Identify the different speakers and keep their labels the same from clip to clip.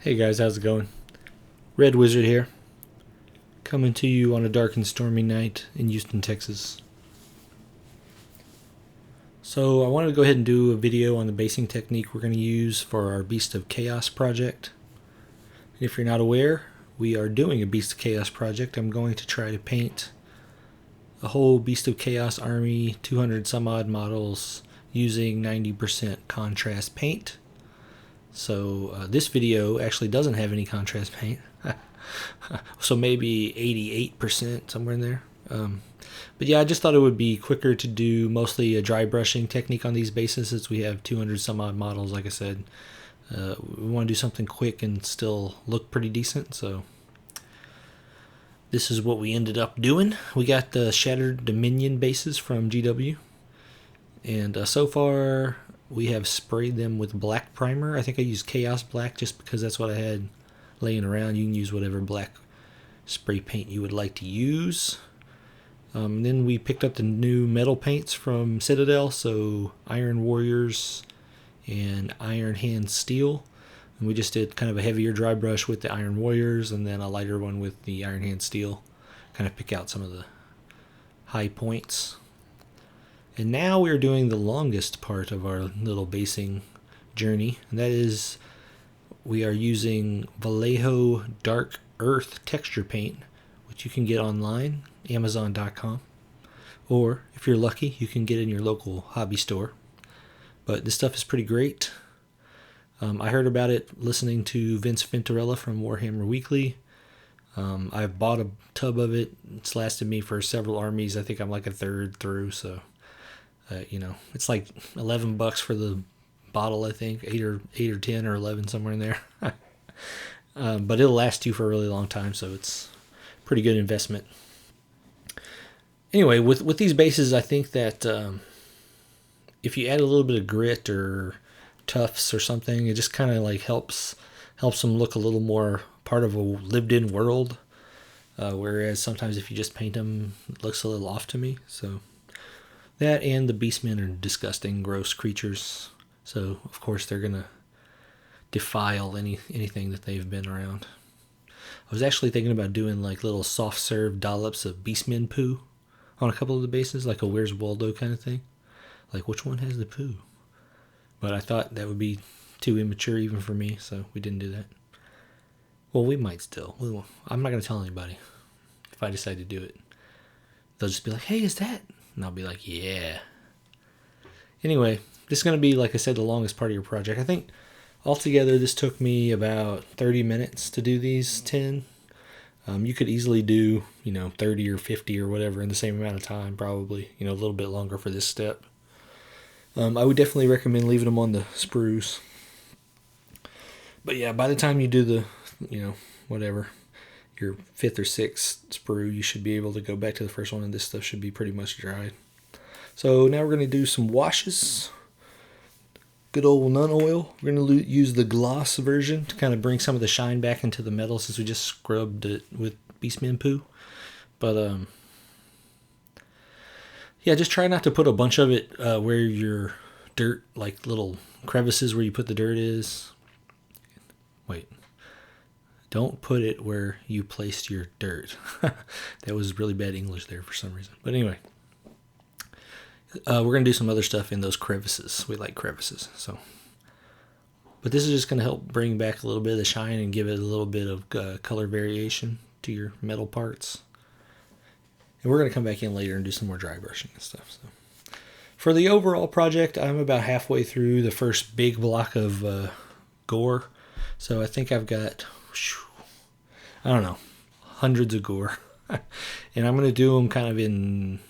Speaker 1: Hey guys, how's it going? Red Wizard here, coming to you on a dark and stormy night in Houston, Texas. So I wanted to go ahead and do a video on the basing technique we're going to use for our Beast of Chaos project. If you're not aware, we are doing a Beast of Chaos project. I'm going to try to paint a whole Beast of Chaos army, 200 some odd models, using 90% contrast paint. So this video actually doesn't have any contrast paint. So maybe 88%, somewhere in there. But yeah, I just thought it would be quicker to do mostly a dry brushing technique on these bases, since we have 200 some odd models, like I said. We want to do something quick and still look pretty decent, so this is what we ended up doing. We got the Shattered Dominion bases from GW, and so far we have sprayed them with black primer. I think I used Chaos Black just because that's what I had laying around. You can use whatever black spray paint you would like to use. Then we picked up the new metal paints from Citadel, so Iron Warriors and Iron Hand Steel. And we just did kind of a heavier dry brush with the Iron Warriors and then a lighter one with the Iron Hand Steel. Kind of pick out some of the high points. And now we're doing the longest part of our little basing journey, and that is we are using Vallejo Dark Earth texture paint, which you can get online, Amazon.com, or if you're lucky, you can get it in your local hobby store. But this stuff is pretty great. I heard about it listening to Vince Venturella from Warhammer Weekly. I've bought a tub of it. It's lasted me for several armies. I think I'm like a third through, so it's like $11 for the bottle. I think 8 or 10 or 11, somewhere in there. But it'll last you for a really long time, so it's a pretty good investment. Anyway, with these bases, I think that if you add a little bit of grit or tufts or something, it just kind of like helps them look a little more part of a lived-in world. Whereas sometimes if you just paint them, it looks a little off to me. So that and the beastmen are disgusting, gross creatures. So of course they're gonna defile anything that they've been around. I was actually thinking about doing like little soft serve dollops of beastmen poo on a couple of the bases, like a Where's Waldo kind of thing. Like, which one has the poo? But I thought that would be too immature even for me, so we didn't do that. Well, we might still. I'm not going to tell anybody if I decide to do it. They'll just be like, hey, is that? And I'll be like, yeah. Anyway, this is going to be, like I said, the longest part of your project. I think altogether this took me about 30 minutes to do these 10. You could easily do, 30 or 50 or whatever in the same amount of time, probably, a little bit longer for this step. I would definitely recommend leaving them on the sprues. But yeah, by the time you do the, whatever, your 5th or 6th sprue, you should be able to go back to the first one, and this stuff should be pretty much dried. So now we're going to do some washes. Good old nun oil. We're going to use the gloss version to kind of bring some of the shine back into the metal, since we just scrubbed it with beastman poo. But yeah, just try not to put a bunch of it where your dirt, like little crevices where you put the dirt is. Wait. Don't put it where you placed your dirt. That was really bad English there for some reason. But anyway, we're going to do some other stuff in those crevices. We like crevices. But this is just going to help bring back a little bit of the shine and give it a little bit of color variation to your metal parts. And we're going to come back in later and do some more dry brushing and stuff. So for the overall project, I'm about halfway through the first big block of gore. So I think I've got, I don't know, hundreds of gore. And I'm going to do them kind of in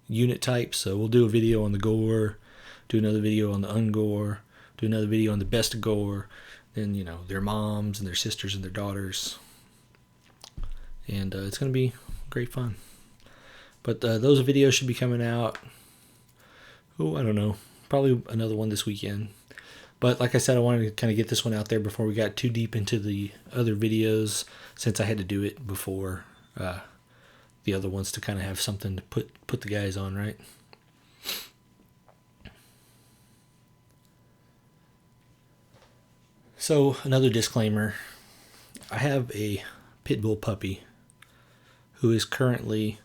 Speaker 1: unit types. So we'll do a video on the gore, do another video on the ungore, do another video on the best gore, then, their moms and their sisters and their daughters. And it's going to be great fun. But those videos should be coming out, I don't know, probably another one this weekend. But like I said, I wanted to kind of get this one out there before we got too deep into the other videos, since I had to do it before the other ones to kind of have something to put the guys on, right? So another disclaimer, I have a pit bull puppy who is currently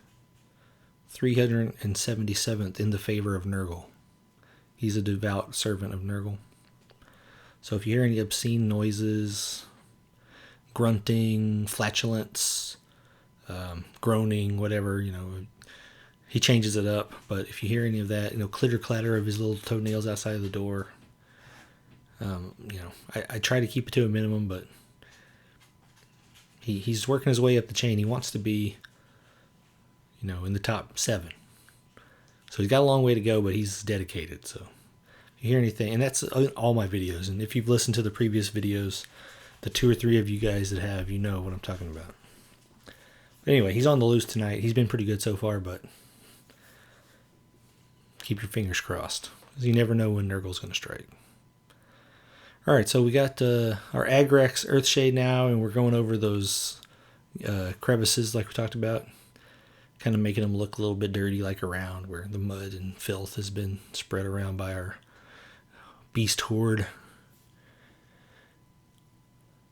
Speaker 1: 377th in the favor of Nurgle. He's a devout servant of Nurgle. So if you hear any obscene noises, grunting, flatulence, groaning, whatever, he changes it up. But if you hear any of that, clitter clatter of his little toenails outside of the door, I try to keep it to a minimum, but he's working his way up the chain. He wants to be, in the top 7. So he's got a long way to go, but he's dedicated. So if you hear anything, and that's all my videos. And if you've listened to the previous videos, the 2 or 3 of you guys that have, you know what I'm talking about. But anyway, he's on the loose tonight. He's been pretty good so far, but keep your fingers crossed, because you never know when Nurgle's going to strike. All right, so we got our Agrax Earthshade now, and we're going over those crevices like we talked about, kind of making them look a little bit dirty, like around where the mud and filth has been spread around by our beast horde.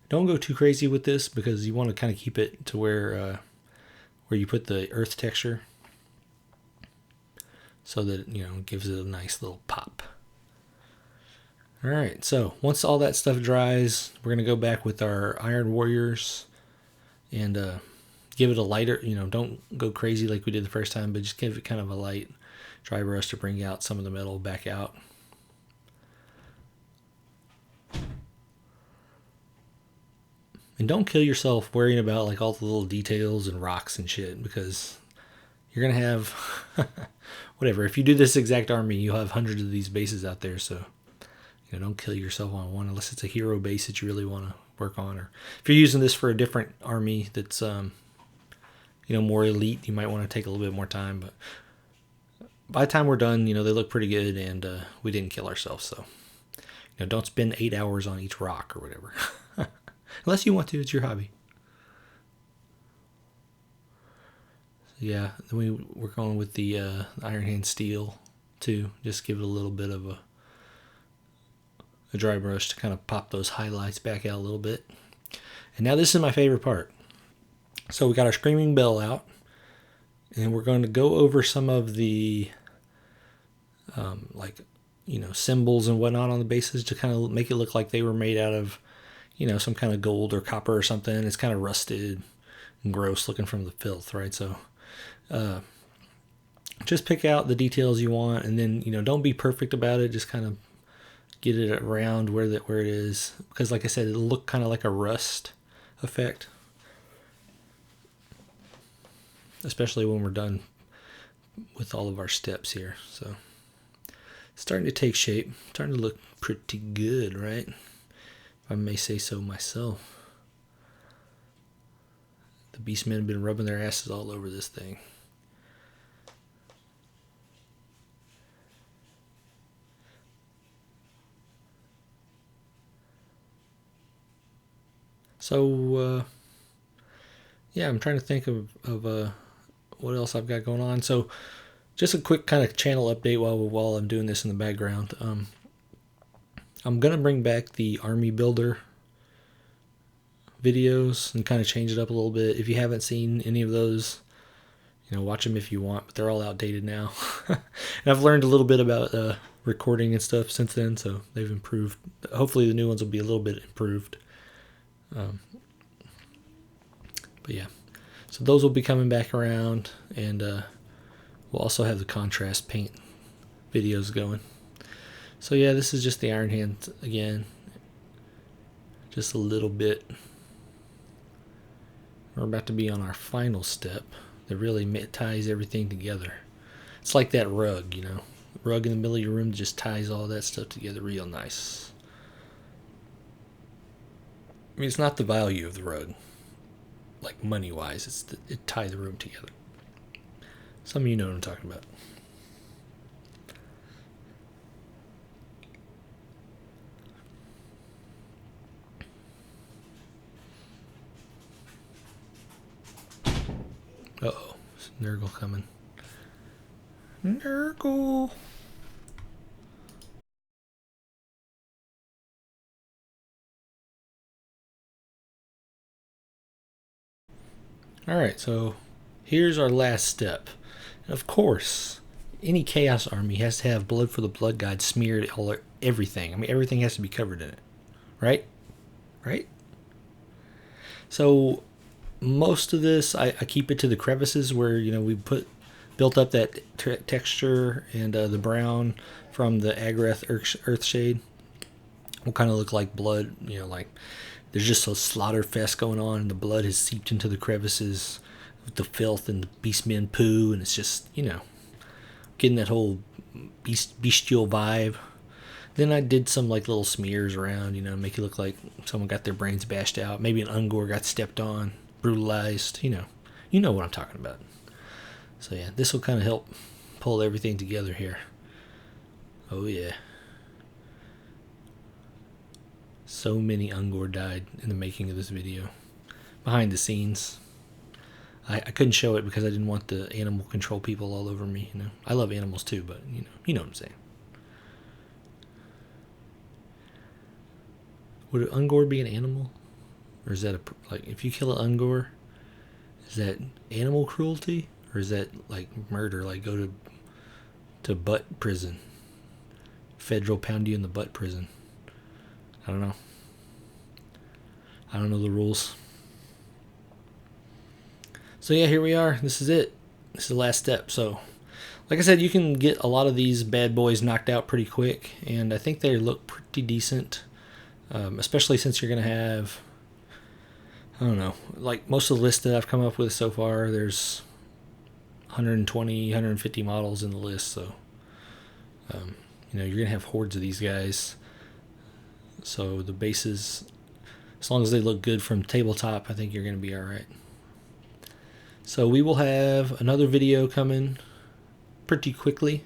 Speaker 1: Don't go too crazy with this, because you want to kind of keep it to where you put the earth texture, so that it gives it a nice little pop. All right, so once all that stuff dries, we're going to go back with our Iron Warriors and give it a lighter, don't go crazy like we did the first time, but just give it kind of a light dry brush to bring out some of the metal back out. And don't kill yourself worrying about like all the little details and rocks and shit, because you're going to have, whatever, if you do this exact army, you'll have hundreds of these bases out there, so don't kill yourself on one unless it's a hero base that you really want to work on. Or if you're using this for a different army that's, more elite, you might want to take a little bit more time. But by the time we're done, they look pretty good, and we didn't kill ourselves. So, don't spend 8 hours on each rock or whatever. Unless you want to, it's your hobby. So yeah, then we're going with the Iron Hand Steel too. Just give it a little bit of a dry brush to kind of pop those highlights back out a little bit. And now this is my favorite part. So we got our Screaming Bell out, and we're going to go over some of the symbols and whatnot on the bases to kind of make it look like they were made out of some kind of gold or copper or something. It's kind of rusted and gross looking from the filth, right? So just pick out the details you want, and then don't be perfect about it. Just kind of get it around where it is, because like I said, it'll look kind of like a rust effect, especially when we're done with all of our steps here. So it's starting to take shape, starting to look pretty good, right? If I may say so myself. The beastmen have been rubbing their asses all over this thing. So, yeah, I'm trying to think of what else I've got going on. So, just a quick kind of channel update while I'm doing this in the background. I'm going to bring back the Army Builder videos and kind of change it up a little bit. If you haven't seen any of those, watch them if you want, but they're all outdated now. And I've learned a little bit about recording and stuff since then, so they've improved. Hopefully the new ones will be a little bit improved. But yeah, so those will be coming back around, and we'll also have the contrast paint videos going. So yeah, this is just the Iron Hand again, just a little bit. We're about to be on our final step that really ties everything together. It's like that rug, rug in the middle of your room that just ties all that stuff together real nice. I mean, it's not the value of the rug, like money-wise. It ties the room together. Some of you know what I'm talking about. Uh-oh, it's Nurgle coming. Nurgle! Alright, so here's our last step. And of course, any Chaos Army has to have Blood for the Blood Guide smeared all everything. I mean, everything has to be covered in it. Right? Right? So most of this, I keep it to the crevices where, we built up that texture, and the brown from the Agrath Earth Shade will kind of look like blood, like there's just a slaughter fest going on, and the blood has seeped into the crevices with the filth and the beastmen poo, and it's just, getting that whole bestial vibe. Then I did some like little smears around, make it look like someone got their brains bashed out. Maybe an Ungor got stepped on, brutalized, you know what I'm talking about. So yeah, this will kind of help pull everything together here. Oh yeah. So many Ungor died in the making of this video. Behind the scenes. I couldn't show it because I didn't want the animal control people all over me, I love animals too, but you know what I'm saying. Would an Ungor be an animal? Or is that if you kill an Ungor, is that animal cruelty? Or is that like murder, like go to butt prison? Federal pound you in the butt prison. I don't know. I don't know the rules. So yeah, here we are. This is it. This is the last step. So, like I said, you can get a lot of these bad boys knocked out pretty quick, and I think they look pretty decent, especially since you're going to have, I don't know, like most of the list that I've come up with so far, there's 120, 150 models in the list, so you're going to have hordes of these guys. So the bases, as long as they look good from tabletop, I think you're going to be alright. So we will have another video coming pretty quickly.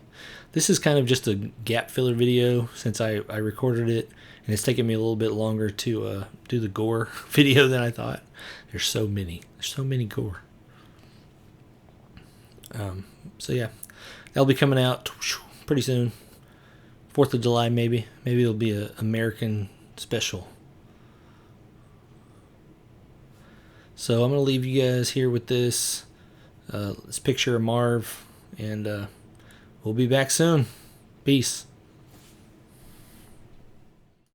Speaker 1: This is kind of just a gap filler video since I recorded it, and it's taken me a little bit longer to do the gore video than I thought. There's so many gore. So yeah, that'll be coming out pretty soon. 4th of July maybe. Maybe it'll be an American special. So I'm going to leave you guys here with this picture of Marv, and we'll be back soon. Peace.